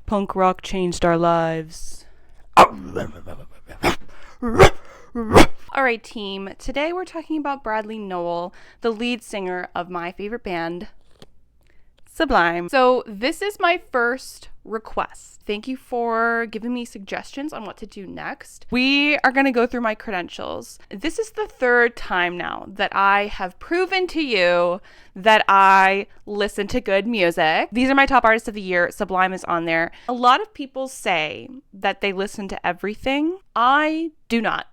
Punk rock changed our lives. Alright, team. Today we're talking about Bradley Nowell, the lead singer of my favorite band, Sublime. So this is my first request. Thank you for giving me suggestions on what to do next. We are going to go through my credentials. This is the third time now that I have proven to you that I listen to good music. These are my top artists of the year. Sublime is on there. A lot of people say that they listen to everything. I do not.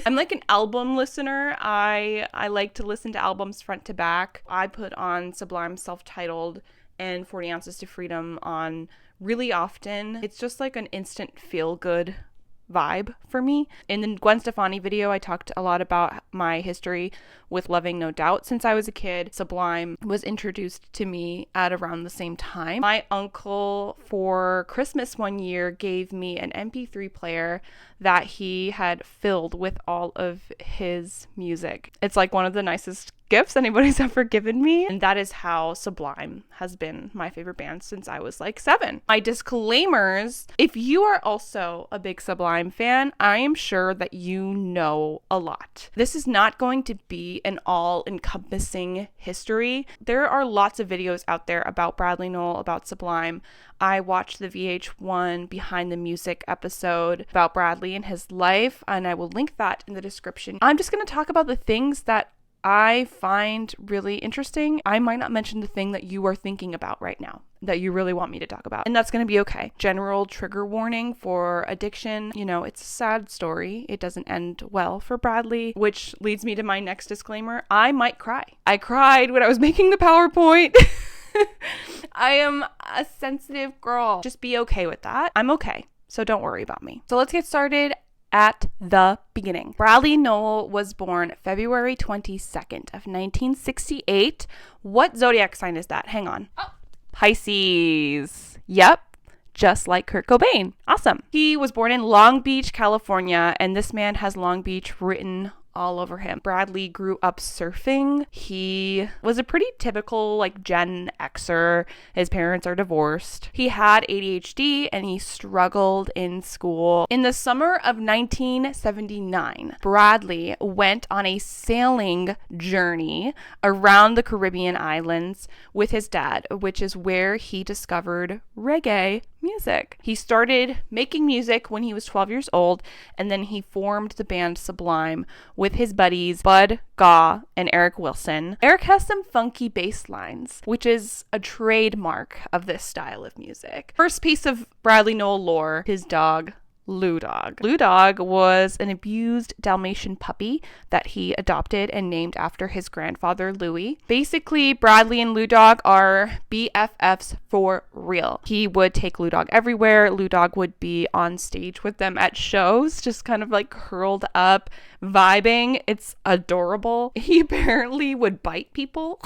I'm like an album listener. I like to listen to albums front to back. I put on Sublime self-titled and 40 Ounces to Freedom on really often. It's just like an instant feel-good vibe for me. In the Gwen Stefani video, I talked a lot about my history with Loving No Doubt since I was a kid. Sublime was introduced to me at around the same time. My uncle for Christmas one year gave me an MP3 player that he had filled with all of his music. It's like one of the nicest gifts anybody's ever given me, and that is how Sublime has been my favorite band since I was like 7. My disclaimers: if you are also a big Sublime fan, I am sure that you know a lot. This is not going to be an all-encompassing history. There are lots of videos out there about Bradley Nowell, about Sublime. I watched the VH1 Behind the Music episode about Bradley and his life, and I will link that in the description. I'm just going to talk about the things that I find really interesting. I might not mention the thing that you are thinking about right now that you really want me to talk about, and that's going to be okay. General trigger warning for addiction. You know, it's a sad story. It doesn't end well for Bradley, which leads me to my next disclaimer. I might cry. I cried when I was making the PowerPoint. I am a sensitive girl. Just be okay with that. I'm okay, so don't worry about me. So let's get started at the beginning. Bradley Nowell was born February 22nd of 1968. What zodiac sign is that? Hang on. Oh. Pisces. Yep. Just like Kurt Cobain. Awesome. He was born in Long Beach, California, and this man has Long Beach written all over him. Bradley grew up surfing. He was a pretty typical like Gen Xer. His parents are divorced. He had ADHD and he struggled in school. In the summer of 1979, Bradley went on a sailing journey around the Caribbean islands with his dad, which is where he discovered reggae music. He started making music when he was 12 years old, and then he formed the band Sublime with his buddies Bud Gaw and Eric Wilson. Eric has some funky bass lines, which is a trademark of this style of music. First piece of Bradley Nowell lore: his dog, Lou Dog. Lou Dog was an abused Dalmatian puppy that he adopted and named after his grandfather, Louie. Basically, Bradley and Lou Dog are BFFs for real. He would take Lou Dog everywhere. Lou Dog would be on stage with them at shows, just kind of like curled up, vibing. It's adorable. He apparently would bite people.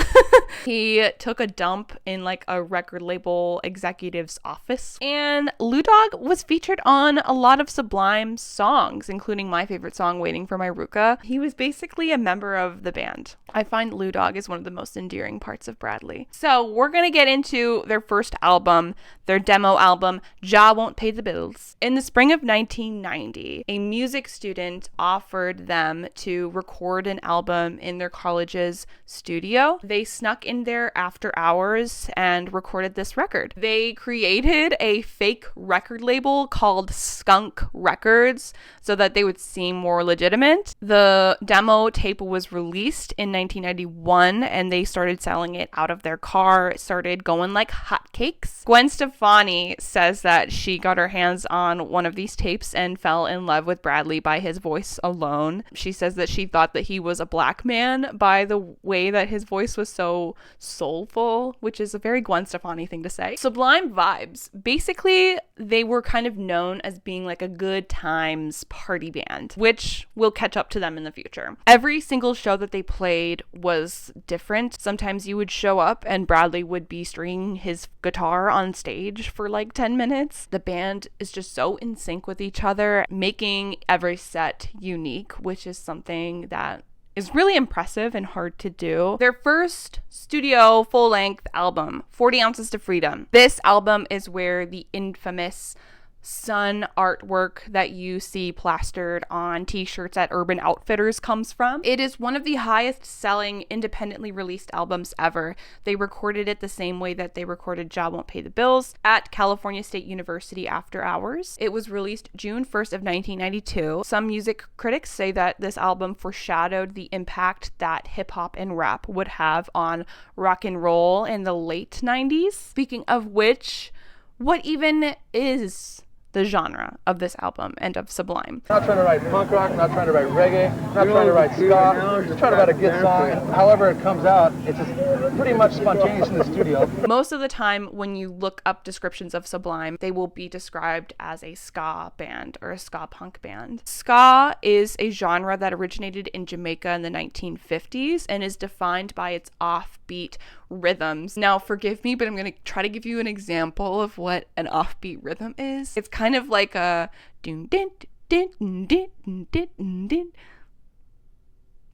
He took a dump in like a record label executive's office. And Lou Dog was featured on a lot of Sublime songs, including my favorite song, Waiting for My Ruka. He was basically a member of the band. I find Lou Dog is one of the most endearing parts of Bradley. So we're going to get into their first album, their demo album, Ja Won't Pay the Bills. In the spring of 1990, a music student offered them to record an album in their college's studio. They snuck in there after hours and recorded this record. They created a fake record label called Skunk Records so that they would seem more legitimate. The demo tape was released in 1991 and they started selling it out of their car. It started going like hotcakes. Gwen Stefani says that she got her hands on one of these tapes and fell in love with Bradley by his voice alone. She says that she thought that he was a black man by the way that his voice was so soulful, which is a very Gwen Stefani thing to say. Sublime vibes. Basically, they were kind of known as being like a good times party band, which will catch up to them in the future. Every single show that they played was different. Sometimes you would show up and Bradley would be stringing his guitar on stage for like 10 minutes. The band is just so in sync with each other, making every set unique, which is something that is really impressive and hard to do. Their first studio full-length album, 40 Ounces to Freedom. This album is where the infamous sun artwork that you see plastered on t-shirts at Urban Outfitters comes from. It is one of the highest selling independently released albums ever. They recorded it the same way that they recorded Job Won't Pay the Bills at California State University after hours. It was released June 1st of 1992. Some music critics say that this album foreshadowed the impact that hip hop and rap would have on rock and roll in the late 90s. Speaking of which, what even is the genre of this album and of Sublime? Not trying to write punk rock, not trying to write reggae, not trying to write ska, just trying to write a good song. However it comes out, it's just pretty much spontaneous in the studio. Most of the time when you look up descriptions of Sublime, they will be described as a ska band or a ska punk band. Ska is a genre that originated in Jamaica in the 1950s and is defined by its offbeat rhythms. Now, forgive me, but I'm going to try to give you an example of what an offbeat rhythm is. It's kind of like a dun dun dun dun dun dun dun.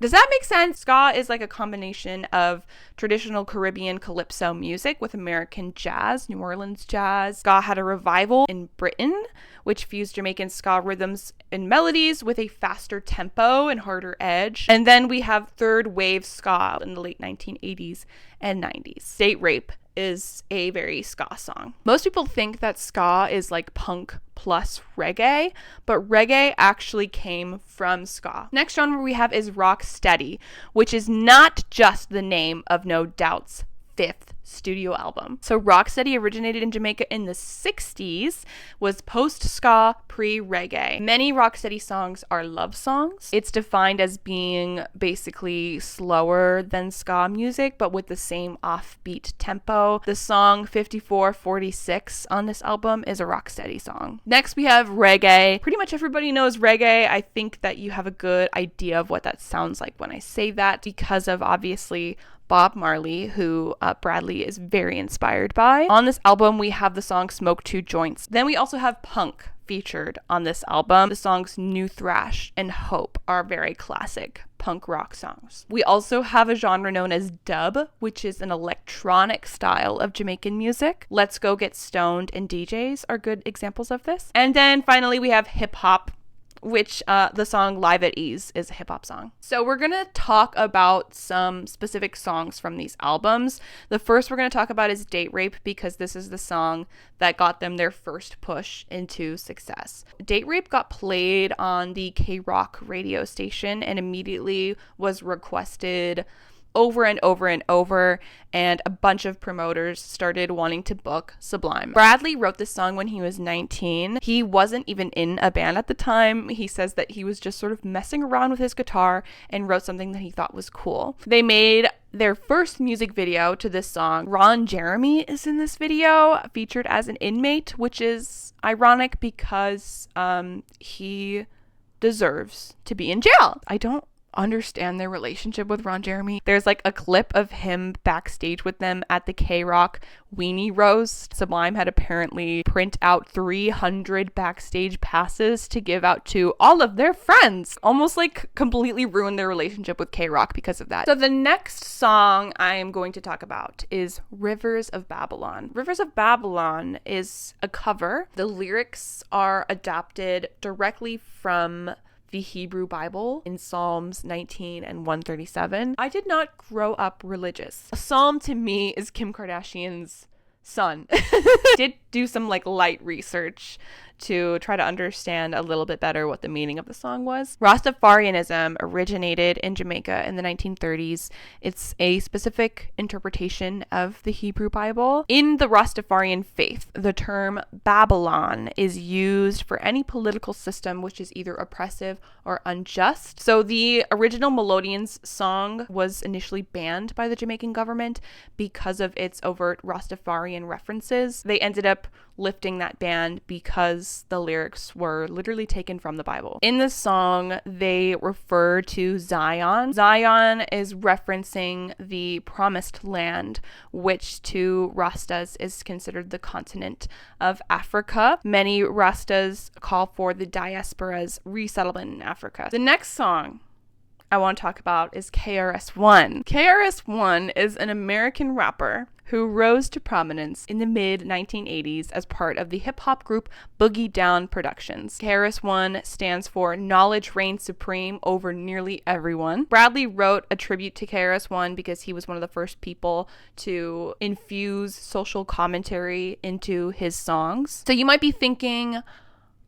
Does that make sense? Ska is like a combination of traditional Caribbean calypso music with American jazz, New Orleans jazz. Ska had a revival in Britain, which fused Jamaican ska rhythms and melodies with a faster tempo and harder edge. And then we have third wave ska in the late 1980s and 90s. Date Rape is a very ska song. Most people think that ska is like punk plus reggae, but reggae actually came from ska. Next genre we have is rock steady, which is not just the name of No Doubt's fifth studio album. So Rocksteady originated in Jamaica in the 60s, was post-ska, pre-reggae. Many Rocksteady songs are love songs. It's defined as being basically slower than ska music, but with the same offbeat tempo. The song 5446 on this album is a Rocksteady song. Next we have reggae. Pretty much everybody knows reggae. I think that you have a good idea of what that sounds like when I say that because of obviously Bob Marley, who Bradley is very inspired by. On this album, we have the song Smoke Two Joints. Then we also have punk featured on this album. The songs New Thrash and Hope are very classic punk rock songs. We also have a genre known as dub, which is an electronic style of Jamaican music. Let's Go Get Stoned and DJs are good examples of this. And then finally, we have hip hop, which the song Live at Ease is a hip-hop song. So we're going to talk about some specific songs from these albums. The first we're going to talk about is Date Rape because this is the song that got them their first push into success. Date Rape got played on the K-Rock radio station and immediately was requested over and over and over, and a bunch of promoters started wanting to book Sublime. Bradley wrote this song when he was 19. He wasn't even in a band at the time. He says that he was just sort of messing around with his guitar and wrote something that he thought was cool. They made their first music video to this song. Ron Jeremy is in this video, featured as an inmate, which is ironic because he deserves to be in jail. I don't understand their relationship with Ron Jeremy. There's like a clip of him backstage with them at the K-Rock Weenie Roast. Sublime had apparently print out 300 backstage passes to give out to all of their friends. Almost like completely ruined their relationship with K-Rock because of that. So the next song I am going to talk about is Rivers of Babylon. Rivers of Babylon is a cover. The lyrics are adapted directly from the Hebrew Bible in Psalms 19 and 137. I did not grow up religious. A psalm to me is Kim Kardashian's son. Did do some like light research to try to understand a little bit better what the meaning of the song was. Rastafarianism originated in Jamaica in the 1930s. It's a specific interpretation of the Hebrew Bible. In the Rastafarian faith, the term Babylon is used for any political system which is either oppressive or unjust. So the original Melodians song was initially banned by the Jamaican government because of its overt Rastafarian references. They ended up lifting that ban because the lyrics were literally taken from the Bible. In the song, they refer to Zion. Zion is referencing the promised land, which to Rastas is considered the continent of Africa. Many Rastas call for the diaspora's resettlement in Africa. The next song I want to talk about is KRS-One. KRS-One is an American rapper who rose to prominence in the mid-1980s as part of the hip-hop group Boogie Down Productions. KRS-One stands for Knowledge Reigns Supreme over nearly everyone. Bradley wrote a tribute to KRS-One because he was one of the first people to infuse social commentary into his songs. So you might be thinking,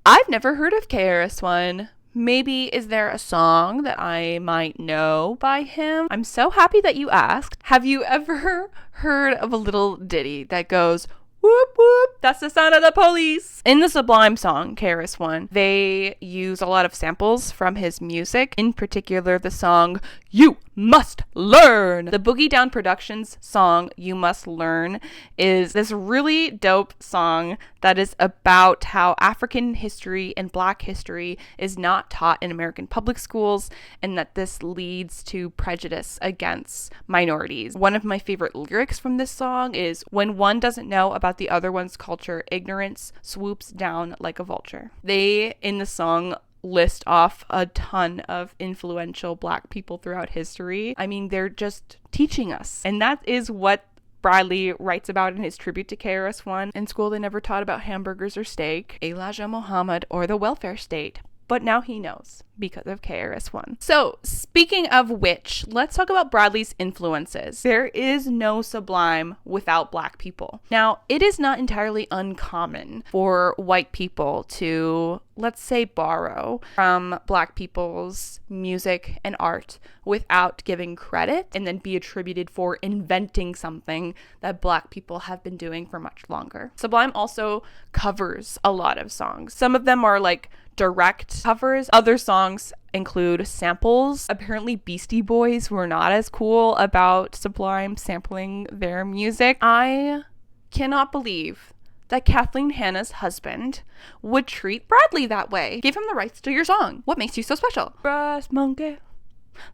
I've never heard of KRS-One. Maybe is there a song that I might know by him? I'm so happy that you asked. Have you ever heard of a little ditty that goes, whoop whoop, that's the sound of the police? In the Sublime song, KRS-One, they use a lot of samples from his music, in particular the song, You Must Learn. The Boogie Down Productions song, You Must Learn, is this really dope song that is about how African history and Black history is not taught in American public schools, and that this leads to prejudice against minorities. One of my favorite lyrics from this song is, when one doesn't know about the other one's culture, ignorance swoops down like a vulture. They, in the song, list off a ton of influential Black people throughout history. I mean, they're just teaching us. And that is what Bradley writes about in his tribute to KRS-One. In school, they never taught about hamburgers or steak, Elijah Muhammad, or the welfare state. But now he knows because of KRS-One. So, speaking of which, let's talk about Bradley's influences. There is no Sublime without Black people. Now, it is not entirely uncommon for white people to, let's say, borrow from Black people's music and art without giving credit and then be attributed for inventing something that Black people have been doing for much longer. Sublime also covers a lot of songs. Some of them are like direct covers. Other songs include samples. Apparently Beastie Boys were not as cool about Sublime sampling their music. I cannot believe that Kathleen Hanna's husband would treat Bradley that way. Give him the rights to your song. What makes you so special? Brass monkey,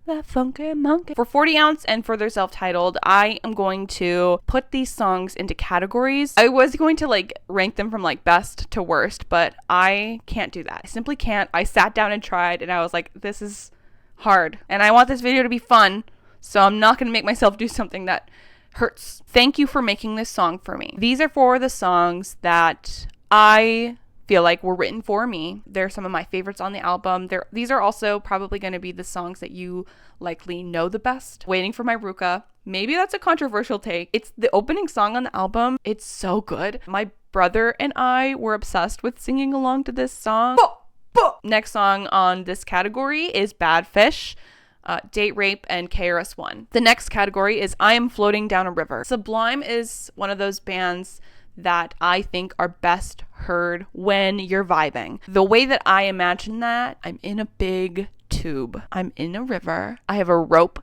that funky monkey. For 40 Ounce and for their self-titled, I am going to put these songs into categories. I was going to rank them from best to worst, but I can't do that. I simply can't. I sat down and tried, and I was like, this is hard. And I want this video to be fun, so I'm not going to make myself do something that hurts. Thank you for making this song for me. These are for the songs that I feel like were written for me. They're some of my favorites on the album. These are also probably going to be the songs that you likely know the best. Waiting for My Ruka. Maybe that's a controversial take. It's the opening song on the album. It's so good. My brother and I were obsessed with singing along to this song. Next song on this category is Bad Fish, Date Rape, and KRS-One. The next category is I Am Floating Down a River. Sublime is one of those bands that I think are best heard when you're vibing. The way that I imagine that, I'm in a big tube. I'm in a river. I have a rope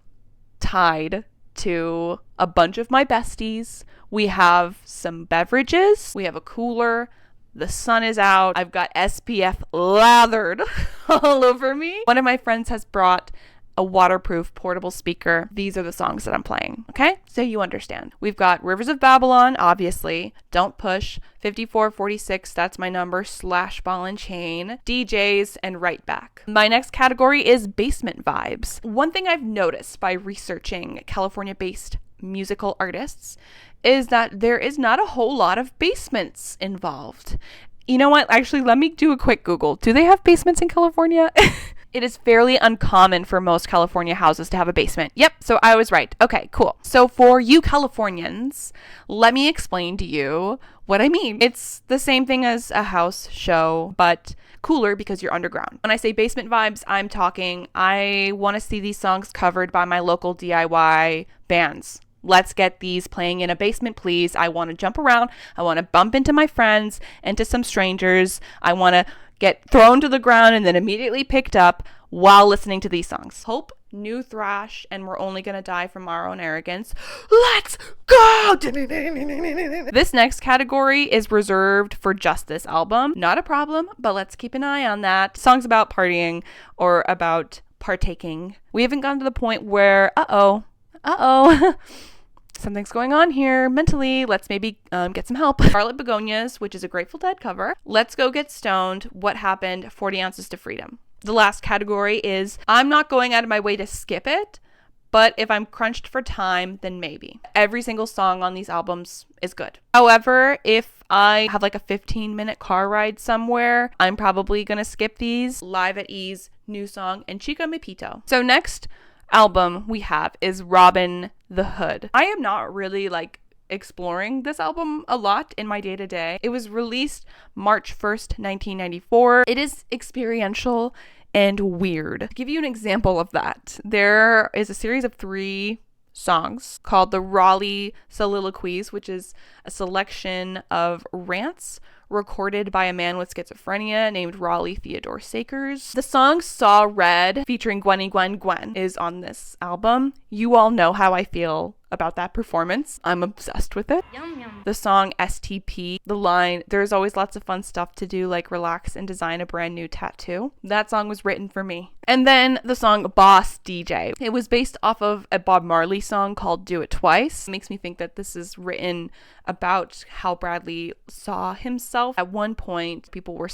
tied to a bunch of my besties. We have some beverages. We have a cooler. The sun is out. I've got SPF lathered all over me. One of my friends has brought a waterproof portable speaker. These are the songs that I'm playing, okay? So you understand. We've got Rivers of Babylon, obviously, Don't Push, 5446, that's my number, / Ball and Chain, DJs, and Right Back. My next category is basement vibes. One thing I've noticed by researching California-based musical artists is that there is not a whole lot of basements involved. You know what? Actually, let me do a quick Google. Do they have basements in California? It is fairly uncommon for most California houses to have a basement. Yep, so I was right. Okay, cool. So for you Californians, let me explain to you what I mean. It's the same thing as a house show, but cooler because you're underground. When I say basement vibes, I'm talking, I want to see these songs covered by my local DIY bands. Let's get these playing in a basement, please. I want to jump around. I want to bump into my friends, into some strangers. I want to get thrown to the ground and then immediately picked up while listening to these songs. Hope, new thrash, and We're Only Gonna Die from Our Own Arrogance. Let's go! This next category is reserved for just this album. Not a problem, but let's keep an eye on that. Songs about partying or about partaking. We haven't gotten to the point where, something's going on here mentally. Let's maybe get some help. Scarlet Begonias, which is a Grateful Dead cover. Let's Go Get Stoned. What Happened? 40 Ounces to Freedom. The last category is I'm not going out of my way to skip it, but if I'm crunched for time, then maybe. Every single song on these albums is good. However, if I have like a 15-minute car ride somewhere, I'm probably going to skip these. Live at Ease, New Song, and Chica Me Pito. So next album we have is Robin the Hood. I am not really like exploring this album a lot in my day-to-day. It was released March 1st, 1994. It is experiential and weird. To give you an example of that, there is a series of 3 songs called the Raleigh Soliloquies, which is a selection of rants recorded by a man with schizophrenia named Raleigh Theodore Sakers. The song Saw Red, featuring Gwenny Gwen Gwen, is on this album. You all know how I feel about that performance. I'm obsessed with it. Yum, yum. The song STP, the line, there's always lots of fun stuff to do, like relax and design a brand new tattoo. That song was written for me. And then the song Boss DJ. It was based off of a Bob Marley song called Do It Twice. It makes me think that this is written about how Bradley saw himself. At one point, people were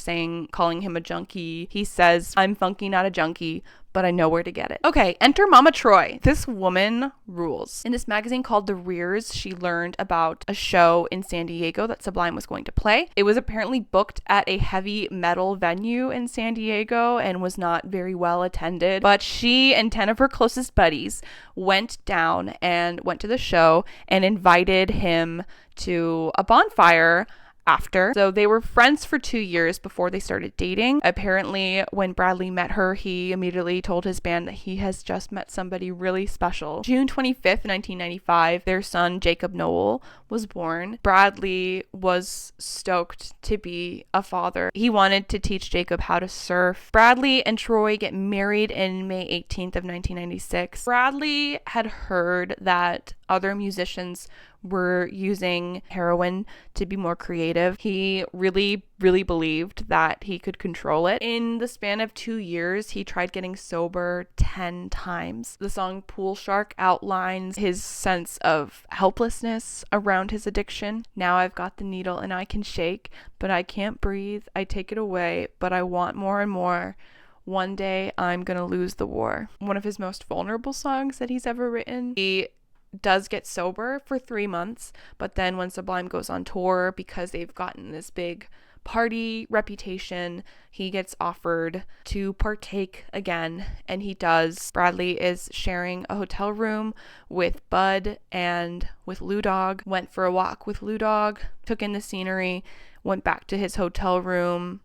calling him a junkie. He says, I'm funky, not a junkie, but I know where to get it. Okay, enter Mama Troy. This woman rules. In this magazine called The Rears, she learned about a show in San Diego that Sublime was going to play. It was apparently booked at a heavy metal venue in San Diego and was not very well attended, but she and 10 of her closest buddies went down and went to the show and invited him to a bonfire after. So they were friends for 2 years before they started dating. Apparently, when Bradley met her, he immediately told his band that he has just met somebody really special. June 25th, 1995, their son, Jacob Nowell, was born. Bradley was stoked to be a father. He wanted to teach Jacob how to surf. Bradley and Troy get married in May 18th of 1996. Bradley had heard that other musicians were using heroin to be more creative. He really believed that he could control it. In the span of 2 years, he tried getting sober 10 times. The song Pool Shark outlines his sense of helplessness around his addiction. Now I've got the needle and I can shake, but I can't breathe. I take it away, but I want more and more. One day I'm gonna lose the war. One of his most vulnerable songs that he's ever written. He does get sober for 3 months, but then when Sublime goes on tour, because they've gotten this big party reputation, he gets offered to partake again, and he does. Bradley is sharing a hotel room with Bud and with Lou Dog, went for a walk with Lou Dog, took in the scenery, went back to his hotel room,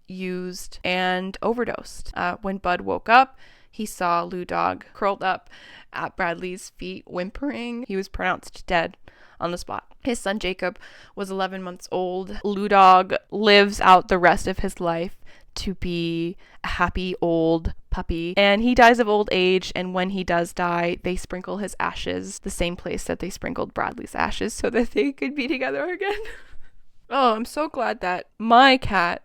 used, and overdosed. When Bud woke up, he saw Lou Dog curled up at Bradley's feet, whimpering. He was pronounced dead on the spot. His son Jacob was 11 months old. Lou Dog lives out the rest of his life to be a happy old puppy, and he dies of old age, and when he does die, they sprinkle his ashes the same place that they sprinkled Bradley's ashes so that they could be together again. Oh, I'm so glad that my cat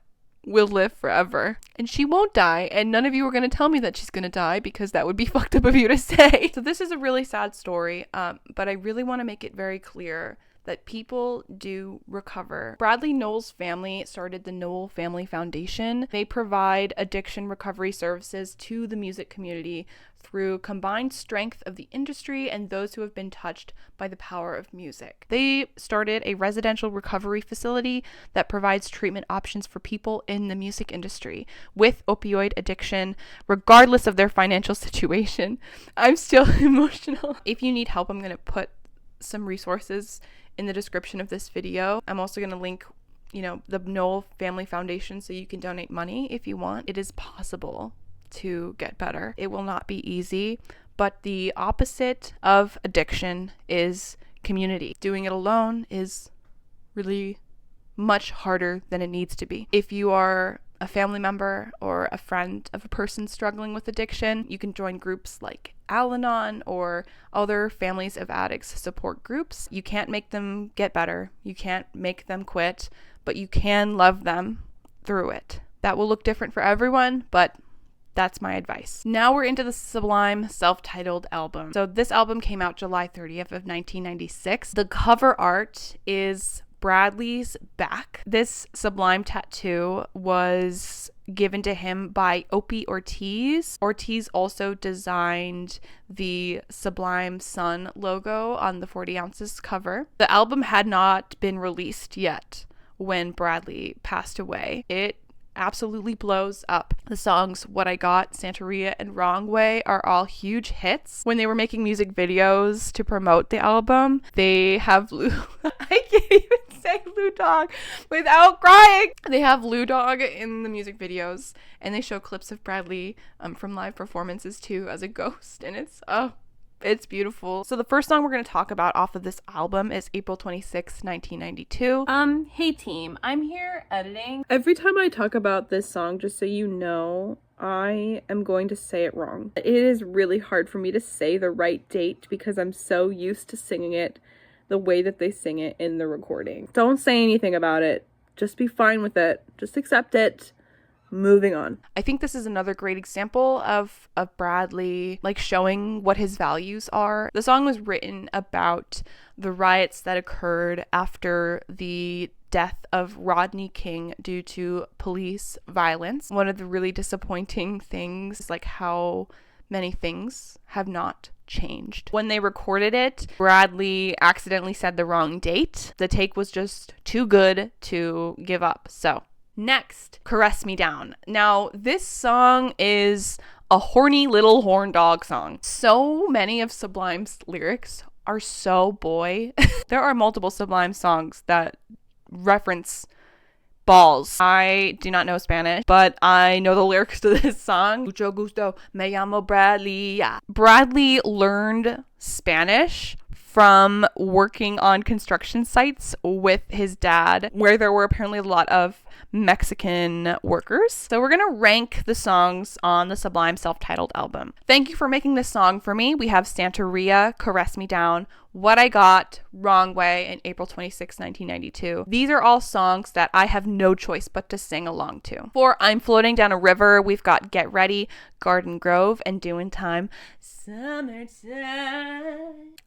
will live forever and she won't die, and none of you are going to tell me that she's going to die, because that would be fucked up of you to say. So this is a really sad story, but I really want to make it very clear that people do recover. Bradley Nowell's family started the Nowell Family Foundation. They provide addiction recovery services to the music community through combined strength of the industry and those who have been touched by the power of music. They started a residential recovery facility that provides treatment options for people in the music industry with opioid addiction, regardless of their financial situation. I'm still emotional. If you need help, I'm going to put some resources in the description of this video. I'm also going to link, the Nowell Family Foundation so you can donate money if you want. It is possible to get better. It will not be easy, but the opposite of addiction is community. Doing it alone is really much harder than it needs to be. If you are a family member or a friend of a person struggling with addiction, you can join groups like Al-Anon or other families of addicts support groups. You can't make them get better. You can't make them quit, but you can love them through it. That will look different for everyone, but that's my advice. Now we're into the Sublime self-titled album. So this album came out July 30th of 1996. The cover art is Bradley's back. This Sublime tattoo was given to him by Opie Ortiz. Ortiz also designed the Sublime Sun logo on the 40 ounces cover. The album had not been released yet when Bradley passed away. It absolutely blows up. The songs What I Got, Santeria, and Wrong Way are all huge hits. When they were making music videos to promote the album, they have I can't even say Lou Dog without crying. They have Lou Dog in the music videos, and they show clips of Bradley from live performances too as a ghost, and it's beautiful. So the first song we're going to talk about off of this album is April 26, 1992. Hey team, I'm here editing. Every time I talk about this song, just so you know, I am going to say it wrong. It is really hard for me to say the right date because I'm so used to singing it the way that they sing it in the recording. Don't say anything about it. Just be fine with it. Just accept it. Moving on. I think this is another great example of Bradley like showing what his values are. The song was written about the riots that occurred after the death of Rodney King due to police violence. One of the really disappointing things is like how many things have not changed. When they recorded it, Bradley accidentally said the wrong date. The take was just too good to give up. So next, Caress Me Down. Now, this song is a horny little horn dog song. So many of Sublime's lyrics are so boy. There are multiple Sublime songs that reference balls. I do not know Spanish, but I know the lyrics to this song. Mucho gusto, me llamo Bradley. Yeah. Bradley learned Spanish from working on construction sites with his dad, where there were apparently a lot of Mexican workers. So we're gonna rank the songs on the Sublime self-titled album. Thank you for making this song for me. We have Santeria, Caress Me Down, What I Got, Wrong Way, and April 26, 1992. These are all songs that I have no choice but to sing along to. For I'm Floating Down a River, we've got Get Ready, Garden Grove, and Doing Time. Summertime.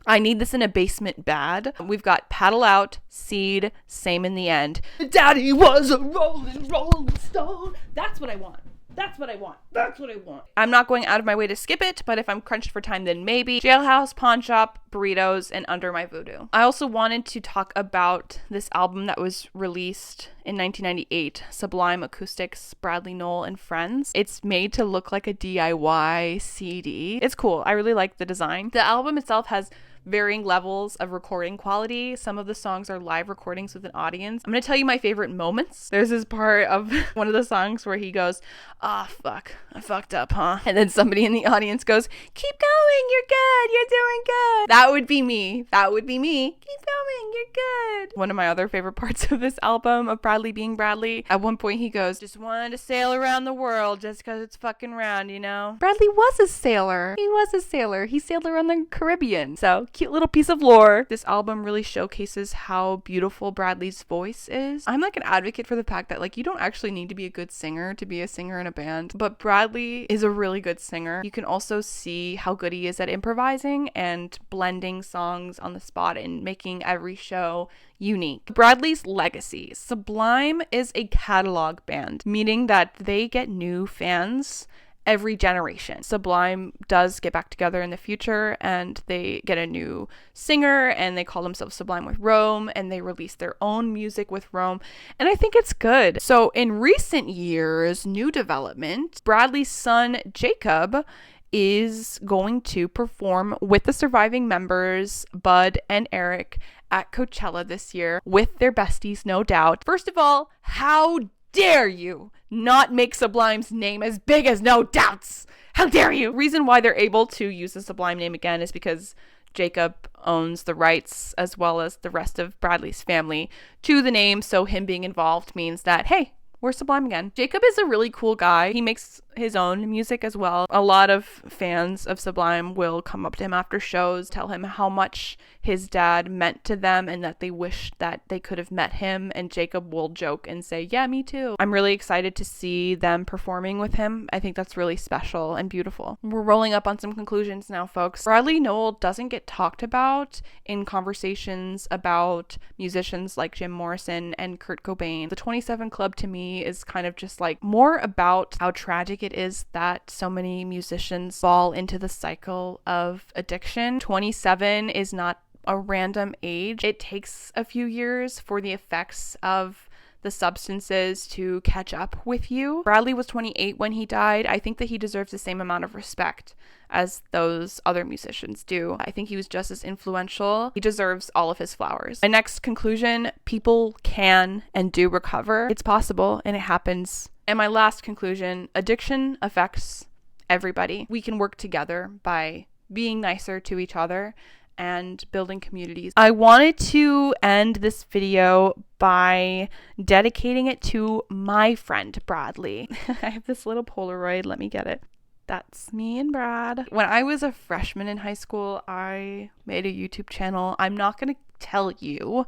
I Need This in a Basement Bad. We've got Paddle Out, Seed, Same in the End. Daddy was a rolling stone. That's what I want. That's what I want. That's what I want. I'm not going out of my way to skip it, but if I'm crunched for time, then maybe. Jailhouse, Pawn Shop, Burritos, and Under My Voodoo. I also wanted to talk about this album that was released in 1998, Sublime Acoustics, Bradley Nowell and Friends. It's made to look like a DIY CD. It's cool. I really like the design. The album itself has varying levels of recording quality. Some of the songs are live recordings with an audience. I'm going to tell you my favorite moments. There's this part of one of the songs where he goes, "Ah, fuck, I fucked up, huh?" And then somebody in the audience goes, "Keep going, you're good, you're doing good." That would be me. That would be me. Keep going, you're good. One of my other favorite parts of this album, of Bradley being Bradley, at one point he goes, "Just wanted to sail around the world just because it's fucking round, you know?" Bradley was a sailor. He was a sailor. He sailed around the Caribbean. So, cute little piece of lore. This album really showcases how beautiful Bradley's voice is. I'm like an advocate for the fact that like you don't actually need to be a good singer to be a singer in a band, but Bradley is a really good singer. You can also see how good he is at improvising and blending songs on the spot and making every show unique. Bradley's legacy. Sublime is a catalog band, meaning that they get new fans every generation. Sublime does get back together in the future and they get a new singer and they call themselves Sublime with Rome and they release their own music with Rome, and I think it's good. So in recent years, new development, Bradley's son Jacob is going to perform with the surviving members, Bud and Eric, at Coachella this year with their besties, no doubt. First of all, how dare you not make Sublime's name as big as No Doubt's? How dare you? Reason why they're able to use the Sublime name again is because Jacob owns the rights as well as the rest of Bradley's family to the name, so him being involved means that, hey, we're Sublime again. Jacob is a really cool guy. He makes his own music as well. A lot of fans of Sublime will come up to him after shows, tell him how much his dad meant to them and that they wish that they could have met him, and Jacob will joke and say, yeah, me too. I'm really excited to see them performing with him. I think that's really special and beautiful. We're rolling up on some conclusions now, folks. Bradley Nowell doesn't get talked about in conversations about musicians like Jim Morrison and Kurt Cobain. The 27 Club to me is kind of just like more about how tragic it is that so many musicians fall into the cycle of addiction. 27 is not a random age. It takes a few years for the effects of the substances to catch up with you. Bradley was 28 when he died. I think that he deserves the same amount of respect as those other musicians do. I think he was just as influential. He deserves all of his flowers. My next conclusion, people can and do recover. It's possible and it happens. And my last conclusion, addiction affects everybody. We can work together by being nicer to each other and building communities. I wanted to end this video by dedicating it to my friend Bradley. I have this little Polaroid. Let me get it. That's me and Brad. When I was a freshman in high school, I made a YouTube channel. I'm not going to tell you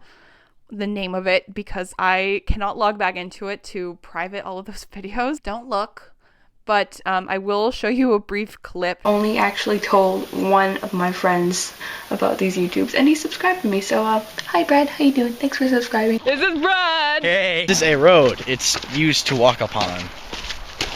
the name of it because I cannot log back into it to private all of those videos. Don't look. But I will show you a brief clip. Only actually told one of my friends about these YouTubes, and he subscribed to me. So, hi Brad, how you doing? Thanks for subscribing. This is Brad! Hey! This is a road. It's used to walk upon.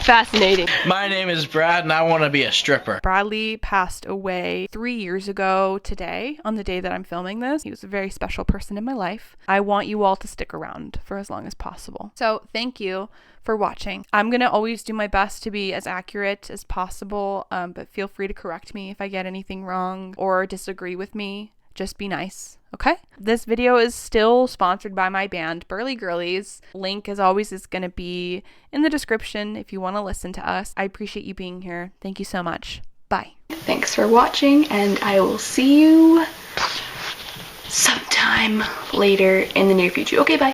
Fascinating. My name is Brad, and I want to be a stripper. Bradley passed away 3 years ago today, on the day that I'm filming this. He was a very special person in my life. I want you all to stick around for as long as possible. So thank you for watching. I'm going to always do my best to be as accurate as possible, but feel free to correct me if I get anything wrong or disagree with me. Just be nice, okay? This video is still sponsored by my band, Burly Girlies. Link, as always, is going to be in the description if you want to listen to us. I appreciate you being here. Thank you so much. Bye. Thanks for watching, and I will see you sometime later in the near future. Okay, bye.